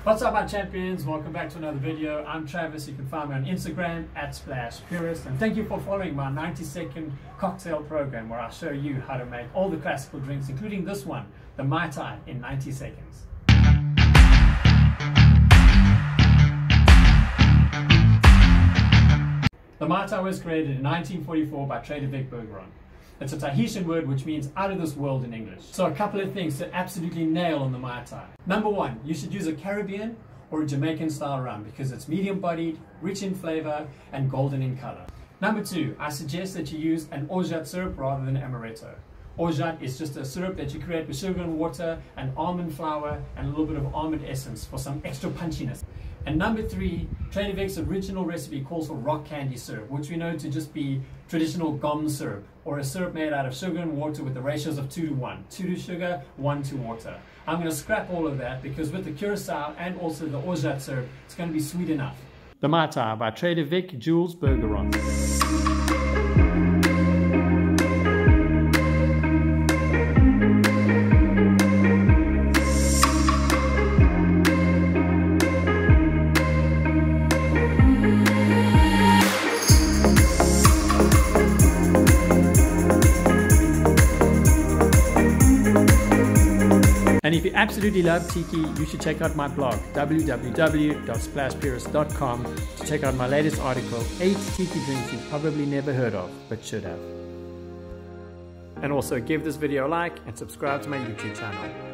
What's up, my champions? Welcome back to another video. I'm Travis. You can find me on Instagram @SplashPurist, and thank you for following my 90-second cocktail program where I show you how to make all the classical drinks, including this one, the Mai Tai, in 90 seconds. The Mai Tai was created in 1944 by Trader Vic Bergeron. It's a Tahitian word which means out of this world in English. So a couple of things to absolutely nail on the Mai Tai. Number one, you should use a Caribbean or a Jamaican style rum because it's medium bodied, rich in flavor, and golden in color. Number two, I suggest that you use an Orgeat syrup rather than amaretto. Orgeat is just a syrup that you create with sugar and water and almond flour and a little bit of almond essence for some extra punchiness. And number three, Trader Vic's original recipe calls for rock candy syrup, which we know to just be traditional gum syrup, or a syrup made out of sugar and water with the ratios of 2 to 1. 2 to sugar, 1 to water. I'm going to scrap all of that because with the Curacao and also the Orgeat syrup, it's going to be sweet enough. The Mai Tai by Trader Vic, Jules Bergeron. And if you absolutely love Tiki, you should check out my blog, www.splashpurist.com, to check out my latest article, 8 Tiki drinks you've probably never heard of, but should have. And also give this video a like and subscribe to my YouTube channel.